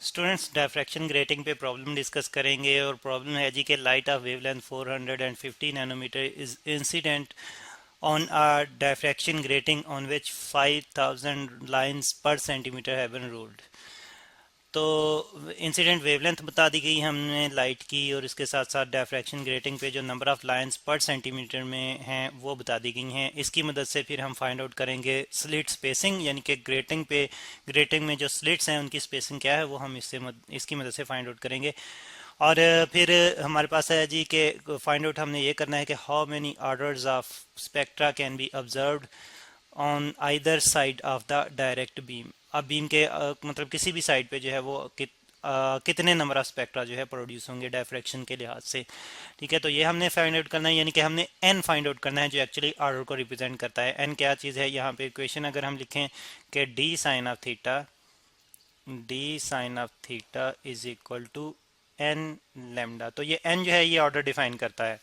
Students diffraction grating पे problem discuss करेंगे और प्रॉब्लम है जी के light of wavelength 450 nanometre is incident on a diffraction grating on which 5000 lines per centimeter have been ruled। तो incident wavelength बता दी गई हमने लाइट की और इसके साथ साथ डायफ्रैक्शन ग्रेटिंग पे जो नंबर ऑफ लाइंस पर सेंटीमीटर में हैं वो बता दी गई हैं। इसकी मदद से फिर हम फाइंड आउट करेंगे स्लिट स्पेसिंग, यानी कि ग्रेटिंग में जो स्लिट्स हैं उनकी स्पेसिंग क्या है वो हम इसकी मदद से फाइंड आउट करेंगे। और फिर हमारे पास है जी कि फाइंड आउट हमने ये करना है कि how many orders of spectra can be observed on either side of the direct beam. अब बीम के मतलब किसी भी साइड पे जो है वो कितने नंबर ऑफ स्पेक्ट्रा जो है प्रोड्यूस होंगे डायफ्रैक्शन के लिहाज से। ठीक है, तो ये हमने फाइंड आउट करना है, यानी कि हमने एन फाइंड आउट करना है जो एक्चुअली ऑर्डर को रिप्रेजेंट करता है। एन क्या चीज़ है, यहाँ पे इक्वेशन अगर हम लिखें कि d sine of theta is equal to n lambda, तो ये एन जो है ये ऑर्डर डिफाइन करता है।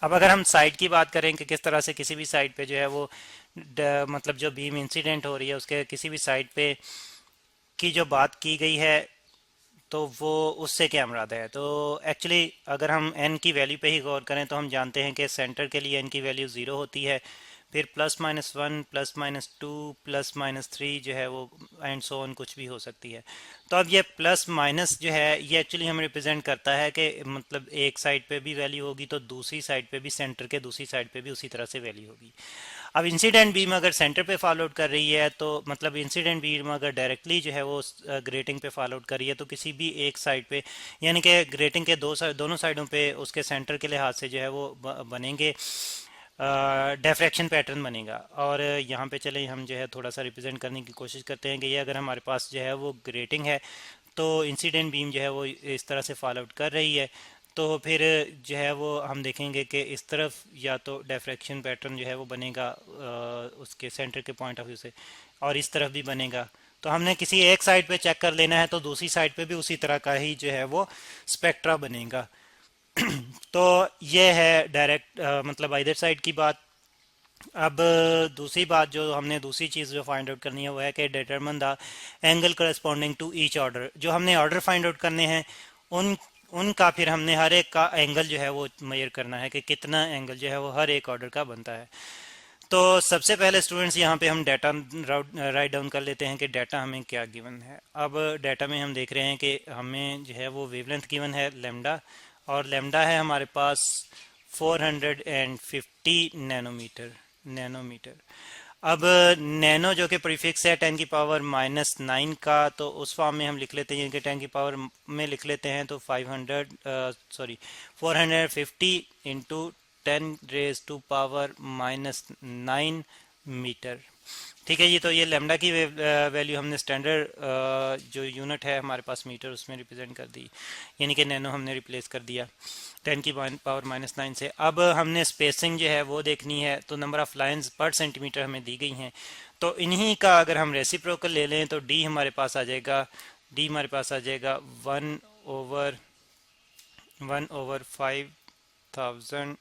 अब अगर हम साइड की बात करें कि किस तरह से किसी भी साइड पे जो है वो मतलब जो बीम इंसिडेंट हो रही है उसके किसी भी साइड पे की जो बात की गई है तो वो उससे क्या मुराद है। तो एक्चुअली अगर हम एन की वैल्यू पे ही गौर करें तो हम जानते हैं कि सेंटर के लिए एन की वैल्यू ज़ीरो होती है, फिर +-1 +-2 +-3 जो है वो एंड सो ऑन कुछ भी हो सकती है। तो अब ये प्लस माइनस जो है ये एक्चुअली हमें रिप्रेजेंट करता है कि मतलब एक साइड पे भी वैल्यू होगी तो दूसरी साइड पे भी, सेंटर के दूसरी साइड पे भी उसी तरह से वैल्यू होगी। अब इंसिडेंट बीम अगर सेंटर पे फॉल आउट कर रही है तो मतलब इंसिडेंट बीम अगर डायरेक्टली जो है वो ग्रेटिंग पे फॉल आउट कर रही है तो किसी भी एक साइड पे, यानी कि ग्रेटिंग के दोनों साइडों पे उसके सेंटर के लिहाज से जो है वो बनेंगे डेफ्रैक्शन पैटर्न बनेगा। और यहाँ पे चले हम जो है थोड़ा सा रिप्रेजेंट करने की कोशिश करते हैं कि ये अगर हमारे पास जो है वो ग्रेटिंग है तो इंसिडेंट बीम जो है वो इस तरह से फॉल आउट कर रही है, तो फिर जो है वो हम देखेंगे कि इस तरफ या तो डेफ्रैक्शन पैटर्न जो है वो बनेगा उसके सेंटर के पॉइंट ऑफ व्यू से, और इस तरफ भी बनेगा। तो हमने किसी एक साइड पे चेक कर लेना है तो दूसरी साइड पे भी उसी तरह का ही जो है वो स्पेक्ट्रा बनेगा। तो ये है डायरेक्ट मतलब आइदर साइड की बात। अब दूसरी बात जो हमने दूसरी चीज़ जो फाइंड आउट करनी है वो है कि determine the angle corresponding to each order. जो हमने ऑर्डर फाइंड आउट करने हैं उन उनका फिर हमने हर एक का एंगल जो है वो मेजर करना है कि कितना एंगल जो है वो हर एक ऑर्डर का बनता है। तो सबसे पहले स्टूडेंट्स यहाँ पे हम डाटा राइट डाउन कर लेते हैं कि डाटा हमें क्या गिवन है। अब डाटा में हम देख रहे हैं कि हमें जो है वो वेवलेंथ गिवन है लेमडा, और लेमडा है हमारे पास 450 नैनोमीटर। अब नैनो जो कि प्रीफिक्स है 10⁻⁹ का, तो उस फॉर्म में हम लिख लेते हैं कि 10 में लिख लेते हैं तो 450 × 10⁻⁹ मीटर। ठीक है जी, तो ये लेमडा की वैल्यू हमने स्टैंडर्ड जो यूनिट है हमारे पास मीटर उसमें रिप्रेजेंट कर दी, यानी कि नैनो हमने रिप्लेस कर दिया 10⁻⁹ से। अब हमने स्पेसिंग जो है वो देखनी है, तो नंबर ऑफ लाइंस पर सेंटीमीटर हमें दी गई हैं, तो इन्हीं का अगर हम रेसिप्रोकल ले लें तो डी हमारे पास आ जाएगा, डी हमारे पास आ जाएगा 1/5000,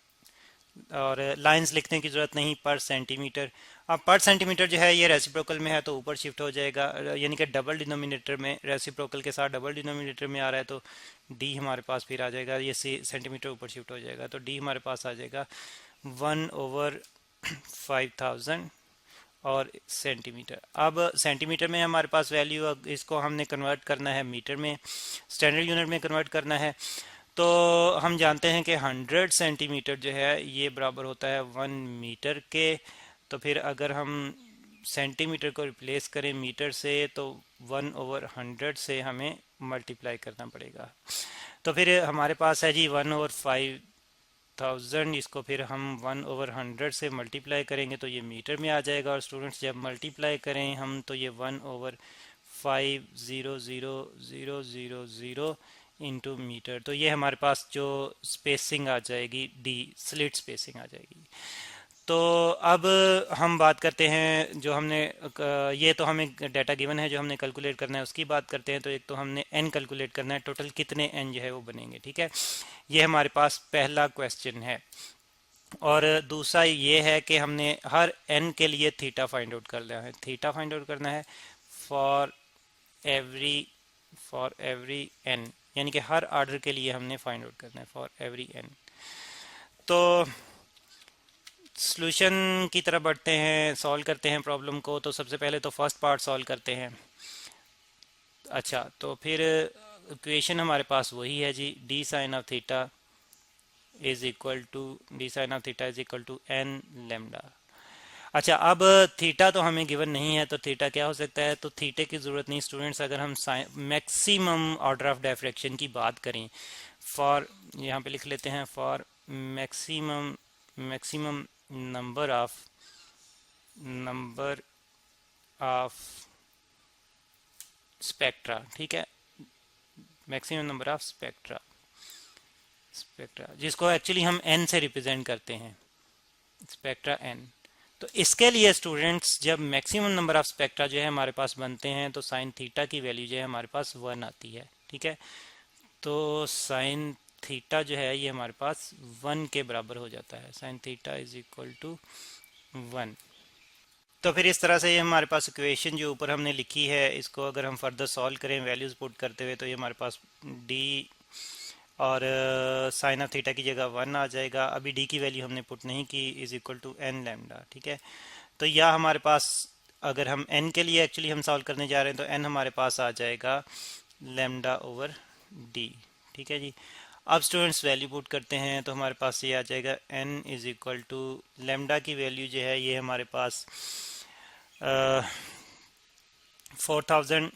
और लाइंस लिखने की ज़रूरत नहीं, पर सेंटीमीटर। अब पर सेंटीमीटर जो है ये रेसिप्रोकल में है तो ऊपर शिफ्ट हो जाएगा, यानी कि डबल डिनोमिनेटर में, रेसिप्रोकल के साथ डबल डिनोमिनेटर में आ रहा है तो डी हमारे पास फिर आ जाएगा, ये सेंटीमीटर ऊपर शिफ्ट हो जाएगा, तो डी हमारे पास आ जाएगा 1/5000 और सेंटीमीटर। अब सेंटीमीटर में हमारे पास वैल्यू, इसको हमने कन्वर्ट करना है मीटर में, स्टैंडर्ड यूनिट में कन्वर्ट करना है। तो हम जानते हैं कि 100 सेंटीमीटर जो है ये बराबर होता है 1 मीटर के। तो फिर अगर हम सेंटीमीटर को रिप्लेस करें मीटर से तो 1/100 से हमें मल्टीप्लाई करना पड़ेगा। तो फिर हमारे पास है जी 1/5000, इसको फिर हम 1/100 से मल्टीप्लाई करेंगे तो ये मीटर में आ जाएगा, और स्टूडेंट्स जब मल्टीप्लाई करें हम तो ये 1/500000 इंटू मीटर, तो ये हमारे पास जो स्पेसिंग आ जाएगी डी, स्लिट स्पेसिंग आ जाएगी। तो अब हम बात करते हैं जो हमने ये तो हमें डाटा गिवन है जो हमने कैलकुलेट करना है उसकी बात करते हैं। तो एक तो हमने एन कैलकुलेट करना है, टोटल कितने एन जो है वो बनेंगे। ठीक है, ये हमारे पास पहला क्वेश्चन है। और दूसरा ये है कि हमने हर एन के लिए थीटा फाइंड आउट करना है, थीटा फाइंड आउट करना है for every for every n, यानी कि हर आर्डर के लिए हमने फाइंड आउट करना है फॉर एवरी एन। तो सॉल्यूशन की तरफ बढ़ते हैं, सॉल्व करते हैं प्रॉब्लम को। तो सबसे पहले तो फर्स्ट पार्ट सॉल्व करते हैं। अच्छा, तो फिर इक्वेशन हमारे पास वही है जी, d sine of theta is equal to d sine of theta is equal to n lambda. अच्छा, अब थीटा तो हमें गिवन नहीं है, तो थीटा क्या हो सकता है? तो थीटे की ज़रूरत नहीं स्टूडेंट्स। अगर हम मैक्सिमम ऑर्डर ऑफ डायफ्रैक्शन की बात करें, फॉर, यहाँ पे लिख लेते हैं, for maximum maximum number of spectra, ठीक है, मैक्सिमम नंबर ऑफ स्पेक्ट्रा जिसको एक्चुअली हम एन से रिप्रेजेंट करते हैं, स्पेक्ट्रा एन। तो इसके लिए स्टूडेंट्स जब मैक्सिमम नंबर ऑफ स्पेक्ट्रा जो है हमारे पास बनते हैं तो साइन थीटा की वैल्यू जो है हमारे पास 1 आती है, ठीक है। तो साइन थीटा जो है ये हमारे पास 1 के बराबर हो जाता है, sine theta is equal to 1। तो फिर इस तरह से ये हमारे पास इक्वेशन जो ऊपर हमने लिखी है, इसको अगर हम फर्दर सॉल्व करें वैल्यूज पुट करते हुए, तो ये हमारे पास डी और साइन ऑफ थीटा की जगह 1 आ जाएगा। अभी डी की वैल्यू हमने पुट नहीं की, is equal to n lambda, ठीक है। तो यह हमारे पास, अगर हम एन के लिए एक्चुअली हम सॉल्व करने जा रहे हैं, तो एन हमारे पास आ जाएगा लैम्डा ओवर डी, ठीक है जी। अब स्टूडेंट्स वैल्यू पुट करते हैं, तो हमारे पास ये आ जाएगा n is equal to lambda की वैल्यू जो है ये हमारे पास 4000।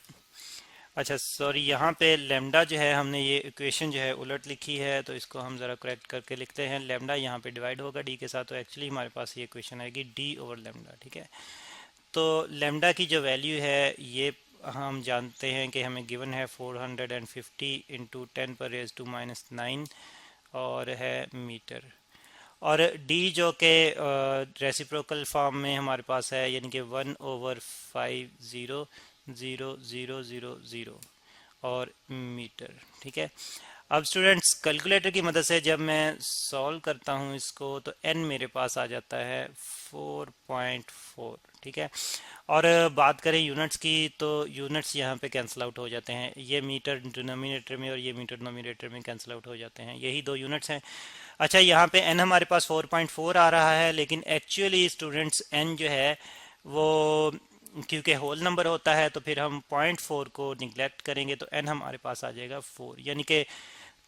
अच्छा सॉरी, यहाँ पे लेमडा जो है हमने ये इक्वेशन जो है उलट लिखी है, तो इसको हम ज़रा करेक्ट करके लिखते हैं। लेमडा यहाँ पे डिवाइड होगा डी के साथ, तो एक्चुअली हमारे पास ये इक्वेशन आएगी डी ओवर लेमडा, ठीक है। तो लेमडा की जो वैल्यू है ये हम जानते हैं कि हमें गिवन है 450 इंटू 10⁻⁻⁹ और है मीटर। और डी जो कि रेसिप्रोकल फॉर्म में हमारे पास है, यानी कि 1/500000 और मीटर, ठीक है। अब स्टूडेंट्स कैलकुलेटर की मदद से जब मैं सॉल्व करता हूँ इसको, तो एन मेरे पास आ जाता है 4.4, ठीक है। और बात करें यूनिट्स की, तो यूनिट्स यहाँ पे कैंसिल आउट हो जाते हैं, ये मीटर डिनोमिनेटर में और ये मीटर नोमिनेटर में कैंसिल आउट हो जाते हैं, यही दो यूनिट्स हैं। अच्छा, यहाँ पे n हमारे पास 4.4 आ रहा है, लेकिन एक्चुअली स्टूडेंट्स n जो है वो क्योंकि होल नंबर होता है, तो फिर हम 0.4 को निगलेक्ट करेंगे, तो n हमारे पास आ जाएगा 4, यानी कि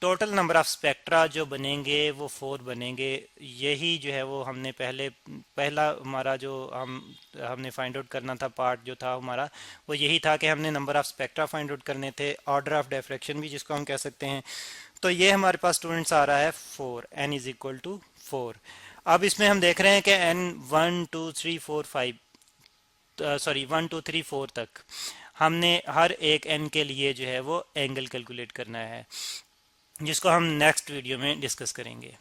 टोटल नंबर ऑफ स्पेक्ट्रा जो बनेंगे वो 4 बनेंगे। यही जो है वो हमने पहला हमारा जो हमने फाइंड आउट करना था, पार्ट जो था हमारा वो यही था कि हमने number of spectra find out करने थे, ऑर्डर ऑफ डिफ्रैक्शन भी जिसको हम कह सकते हैं। तो ये हमारे पास स्टूडेंट्स आ रहा है 4, n इज इक्वल टू 4। अब इसमें हम देख रहे हैं कि n 1 2 3 4 5 सॉरी 1 2 3 4 तक हमने हर एक n के लिए जो है वो एंगल कैलकुलेट करना है, जिसको हम नेक्स्ट वीडियो में डिस्कस करेंगे।